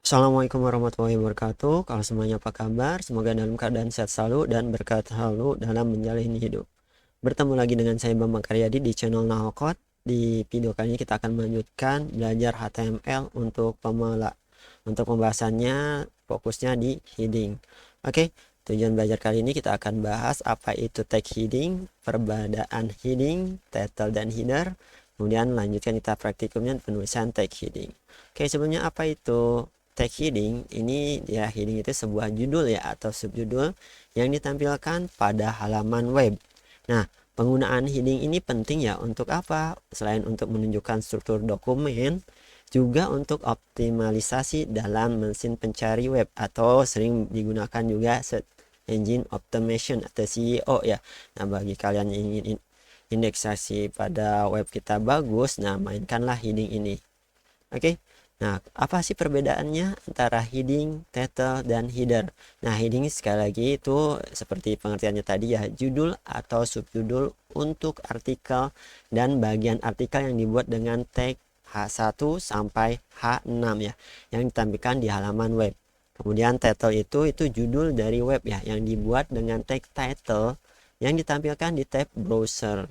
Assalamualaikum warahmatullahi wabarakatuh. Kalau semuanya apa kabar? Semoga dalam keadaan sehat selalu dan berkat selalu dalam menjalani hidup. Bertemu lagi dengan saya Bambang Karyadi di channel Nahokod. Di video kali ini kita akan melanjutkan belajar HTML untuk pemula. Untuk pembahasannya fokusnya di heading. Oke, tujuan belajar kali ini kita akan bahas apa itu tag heading, perbedaan heading, title dan header. Kemudian lanjutkan kita praktikumnya penulisan tag heading. Oke, sebelumnya apa itu tag heading? Ini ya, heading itu sebuah judul ya atau subjudul yang ditampilkan pada halaman web. Nah, penggunaan heading ini penting ya untuk apa? Selain untuk menunjukkan struktur dokumen, juga untuk optimalisasi dalam mesin pencari web atau sering digunakan juga search engine optimization atau SEO ya. Nah, bagi kalian yang ingin indeksasi pada web kita bagus, nah mainkanlah heading ini. Oke. Nah, apa sih perbedaannya antara heading, title, dan header? Nah, heading sekali lagi itu seperti pengertiannya tadi ya, judul atau subjudul untuk artikel dan bagian artikel yang dibuat dengan tag H1 sampai H6 ya, yang ditampilkan di halaman web. Kemudian title itu judul dari web ya, yang dibuat dengan tag title yang ditampilkan di tab browser.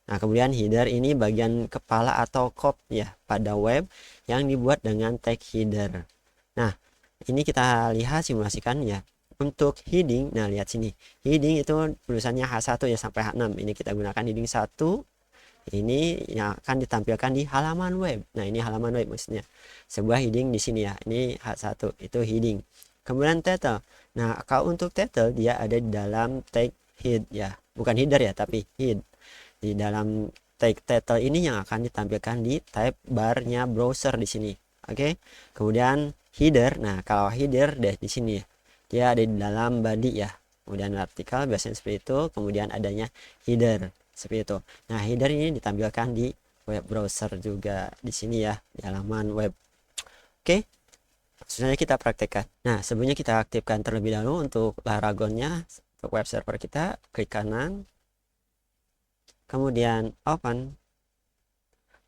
Nah, kemudian header ini bagian kepala atau cop ya pada web yang dibuat dengan tag header. Nah, ini kita lihat simulasikan ya. Untuk heading, nah lihat sini. Heading itu tulisannya H1 ya sampai H6. Ini kita gunakan heading 1. Ini yang akan ditampilkan di halaman web. Nah, ini halaman web maksudnya. Sebuah heading di sini ya. Ini H1 itu heading. Kemudian title. Nah, kalau untuk title dia ada di dalam tag head ya. Bukan header ya, tapi head di dalam tag title ini yang akan ditampilkan di tab barnya browser di sini. Oke. Kemudian header. Nah, kalau header deh di sini ya. Dia ada di dalam body ya. Kemudian artikel biasanya seperti itu, kemudian adanya header seperti itu. Nah, header ini ditampilkan di web browser juga di sini ya, di halaman web. Oke. Langsung saja kita praktekkan. Nah, sebelumnya kita aktifkan terlebih dahulu untuk Laragonnya. Untuk web server kita, klik kanan, kemudian open,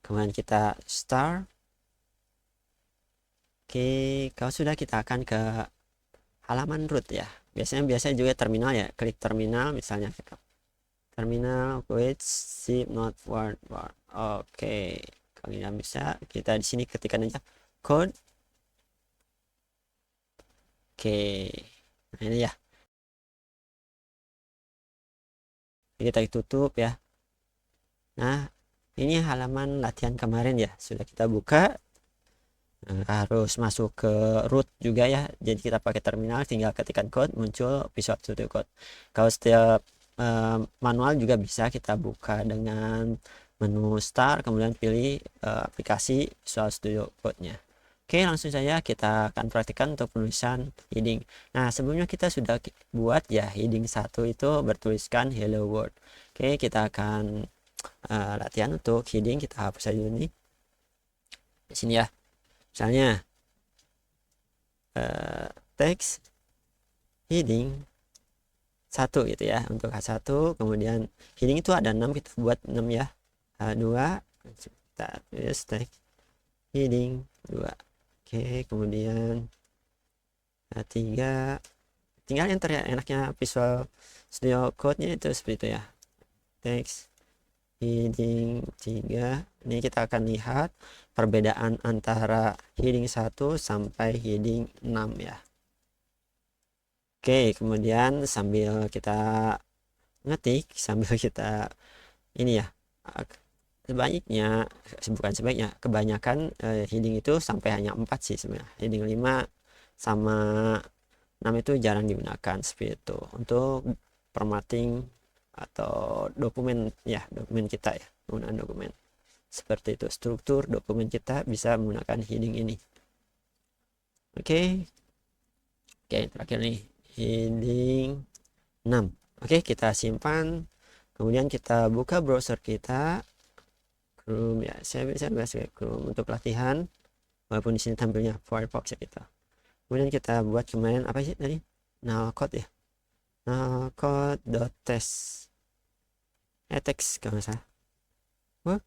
kemudian kita start. Oke, kalau sudah kita akan ke halaman root ya. Biasanya juga terminal ya. Klik terminal misalnya terminal with zip not word word. Oke, kalau yang bisa kita di sini ketikkan aja code. Oke, nah ini ya. Kita tutup ya. Nah, ini halaman latihan kemarin ya. Sudah kita buka. Nah, harus masuk ke root juga ya, jadi kita pakai terminal tinggal ketikkan code muncul Visual Studio Code. Kalau setiap manual juga bisa kita buka dengan menu start kemudian pilih aplikasi Visual Studio Code nya. Oke, langsung saja kita akan praktikkan untuk penulisan heading. Nah, sebelumnya kita sudah buat ya heading 1 itu bertuliskan hello world. Oke, kita akan latihan untuk heading. Kita hapus saja dulu nih di sini ya. Misalnya teks heading 1 gitu ya untuk H1, kemudian heading itu ada 6, kita buat 6 ya. H2 kita tulis teks heading 2. Oke, kemudian H3 tinggal enter ya, enaknya Visual Studio Code-nya itu seperti itu ya. Teks heading 3. Ini kita akan lihat perbedaan antara heading 1 sampai heading 6 ya. Oke, kemudian sambil kita ngetik, sambil kita ini ya, sebaiknya, bukan sebaiknya, kebanyakan heading itu sampai hanya 4 sih sebenarnya. Heading 5 sama 6 itu jarang digunakan seperti itu untuk formatting atau dokumen ya, dokumen kita ya, penggunaan dokumen seperti itu. Struktur dokumen kita bisa menggunakan heading ini. Oke. Oke, terakhir nih heading 6. Oke, kita simpan, kemudian kita buka browser kita, Chrome ya. Saya biasa Chrome untuk latihan, walaupun di sini tampilnya Firefox ya kita. Kemudian kita buat kemarin apa sih tadi? Nullcode ya. Nullcode.test. Text kalau nggak salah. Wah,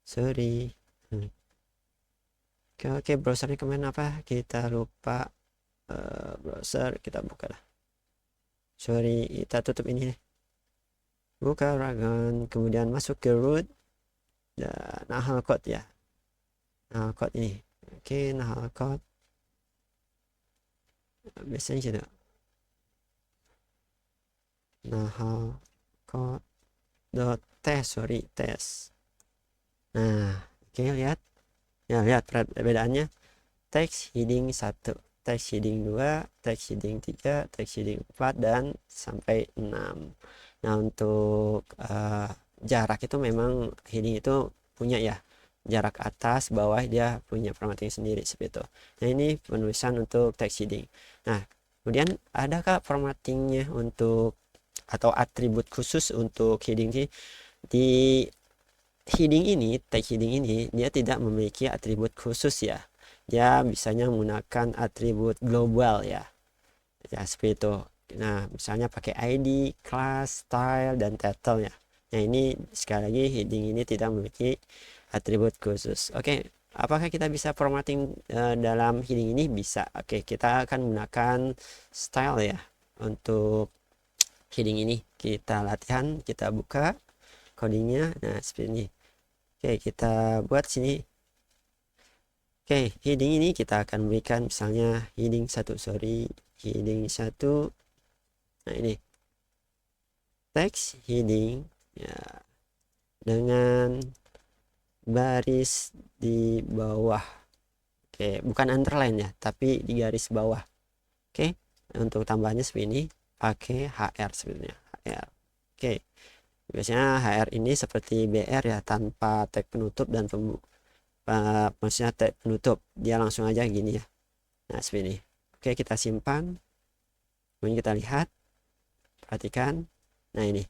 sorry. Oke, browsernya kemana apa? Kita lupa. Browser kita buka lah. Sorry, kita tutup ini. Buka Dragon, kemudian masuk ke root dan nahal code ya. Nahal code ini. Oke, nahal code. Biasanya gitu. Nahal code dot test, sorry, test. Nah, oke, lihat. Ya, lihat perbedaannya. Text heading 1, text heading 2, text heading 3, text heading 4, dan sampai 6. Nah, untuk jarak itu memang heading itu punya ya. Jarak atas, bawah dia punya formatting sendiri seperti itu. Nah, ini penulisan untuk text heading. Nah, kemudian adakah formattingnya untuk atau atribut khusus untuk heading sih? Di heading ini, text heading ini, dia tidak memiliki atribut khusus ya. Dia bisanya menggunakan atribut global ya. Ya, seperti itu. Nah, misalnya pakai ID, class, style, dan title ya. Nah, ini sekali lagi heading ini tidak memiliki atribut khusus. Oke, apakah kita bisa formatting dalam heading ini? Bisa. Oke, kita akan menggunakan style ya. Untuk heading ini kita latihan, kita buka codingnya. Nah, seperti ini. Oke, kita buat sini. Oke, heading ini kita akan berikan misalnya heading 1, sorry, heading 1. Nah, ini text heading ya dengan baris di bawah. Oke, bukan underline ya, tapi di garis bawah. Oke, untuk tambahannya seperti ini, pakai HR sebenarnya, HR. Oke, biasanya HR ini seperti BR ya, tanpa tag penutup dan maksudnya tag penutup, dia langsung aja gini ya. Nah, seperti ini. Oke, kita simpan, kemudian kita lihat, perhatikan. Nah, ini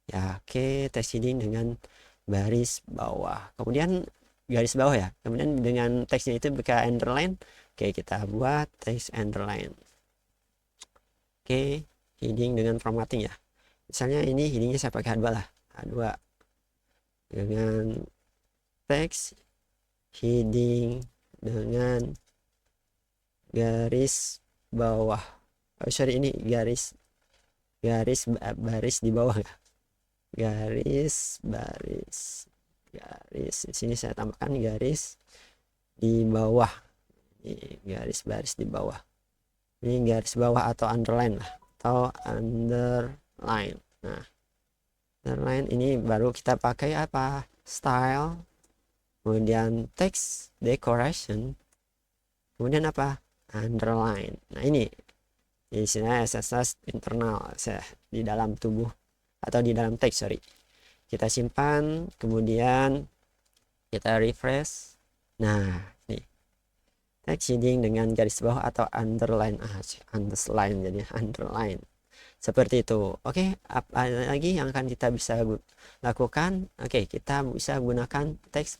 ya. Oke, text heading dengan baris bawah, kemudian garis bawah ya, kemudian dengan teksnya itu pakai underline. Oke, kita buat text underline. Oke, heading dengan formatting ya, misalnya ini headingnya saya pakai H2 lah, H2 dengan text heading dengan garis bawah. Oh, sorry, ini garis baris di bawah ya, garis di sini saya tambahkan garis di bawah. Ini garis baris di bawah, ini garis bawah atau underline lah, atau underline. Nah, underline ini baru kita pakai apa, style, kemudian text decoration, kemudian apa, underline. Nah, ini di sini SSS internal di dalam tubuh atau di dalam teks, sorry. Kita simpan, kemudian kita refresh. Nah, ini text heading dengan garis bawah atau underline, underline jadi underline seperti itu. Oke, apa lagi yang akan kita bisa lakukan? Oke, kita bisa gunakan text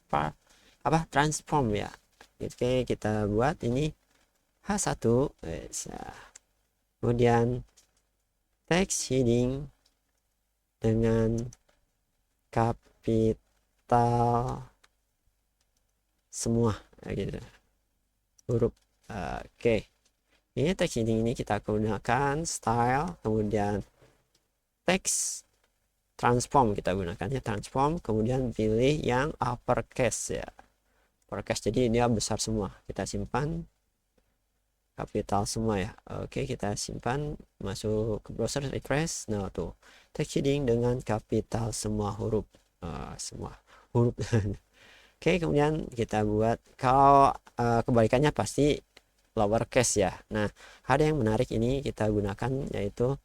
transform ya. Oke, kita buat ini H1, kemudian text heading dengan kapital semua gitu, huruf. Oke, ini text heading ini kita gunakan style, kemudian text transform, kita gunakannya transform, kemudian pilih yang uppercase ya, uppercase, jadi dia besar semua. Kita simpan, kapital semua ya. Oke, kita simpan, masuk ke browser, refresh. Nah, tuh text heading dengan kapital semua huruf, semua huruf. Oke, kemudian kita buat, kalau kebalikannya pasti lowercase ya. Nah, ada yang menarik ini kita gunakan, yaitu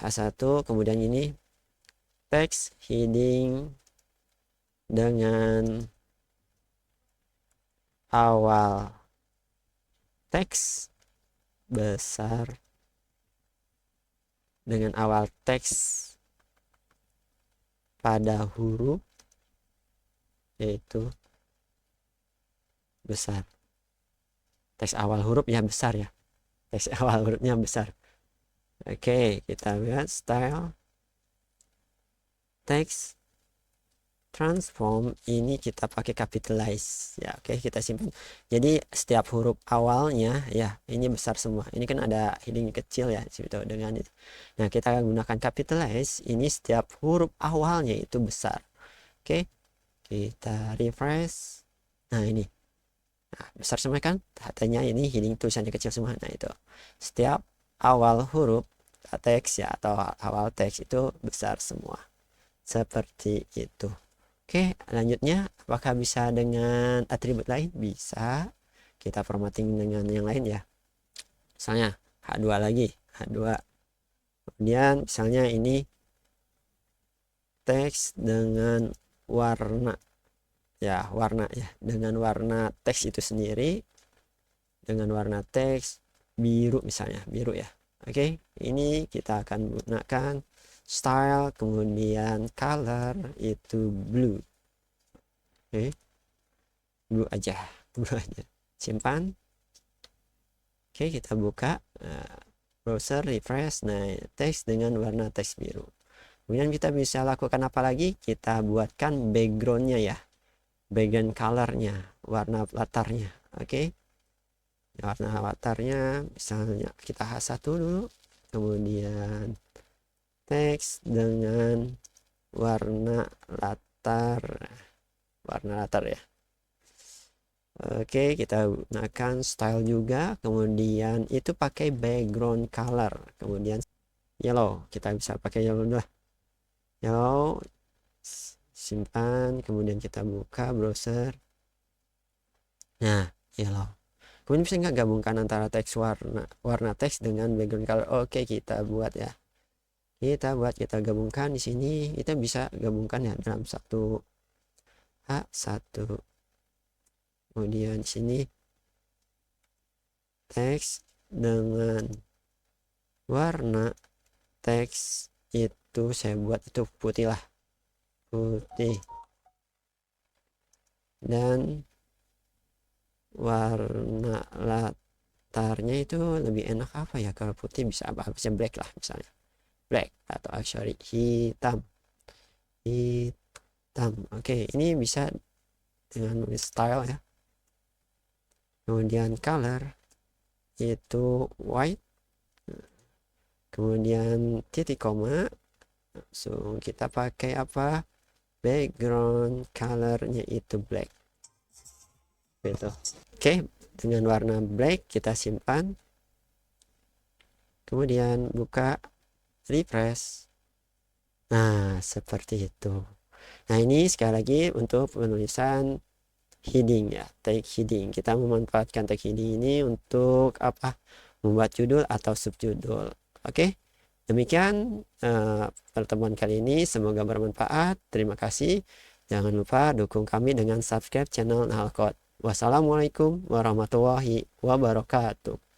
H1, kemudian ini text heading dengan awal teks besar, dengan awal teks pada huruf yaitu besar. Teks awal huruf ya besar ya, teks awal hurufnya besar. Oke, kita lihat style text transform ini kita pakai capitalize ya. Oke, kita simpan. Jadi setiap huruf awalnya ya ini besar semua. Ini kan ada heading kecil ya situ dengan ini. Nah, kita akan gunakan capitalize ini setiap huruf awalnya itu besar. Oke, kita refresh. Nah, ini. Nah, besar semua kan? Katanya ini heading tulisannya kecil semua. Nah, itu. Setiap awal huruf teks ya atau awal teks itu besar semua. Seperti itu. Oke, lanjutnya apakah bisa dengan atribut lain? Bisa. Kita formatting dengan yang lain ya. Misalnya H2 lagi, H2. Kemudian misalnya ini teks dengan warna ya, warna ya, dengan warna teks itu sendiri, dengan warna teks biru misalnya, biru ya. Oke, ini kita akan gunakan style, kemudian color itu blue. Oke, blue aja, blue aja. Simpan. Oke, kita buka browser, refresh. Nah, teks dengan warna teks biru. Kemudian kita bisa lakukan apa lagi? Kita buatkan backgroundnya ya, background colornya, warna latarnya. Oke, warna latarnya misalnya kita H1 dulu, kemudian teks dengan warna latar ya. Oke, kita gunakan style juga, kemudian itu pakai background color, kemudian yellow, kita bisa pakai yellow lah, yellow, simpan, kemudian kita buka browser. Nah, yellow. Kemudian bisa nggak gabungkan antara teks warna teks dengan background color? Oke, kita buat ya. Kita gabungkan di sini. Kita bisa gabungkan ya dalam satu H1. Kemudian di sini teks dengan warna teks itu saya buat itu putih lah, putih, dan warna latarnya itu lebih enak apa ya? Kalau putih bisa apa? Bisa black lah misalnya, black atau sorry hitam. Oke, ini bisa dengan style ya. Kemudian color itu white, kemudian titik koma, langsung kita pakai apa, background colornya itu black gitu. Oke, dengan warna black kita simpan, kemudian buka, refresh. Nah, seperti itu. Nah, ini sekali lagi untuk penulisan heading ya, tag heading. Kita memanfaatkan tag heading ini untuk apa, membuat judul atau subjudul. Oke, demikian pertemuan kali ini, semoga bermanfaat. Terima kasih. Jangan lupa dukung kami dengan subscribe channel Nahalkot. Wassalamualaikum warahmatullahi wabarakatuh.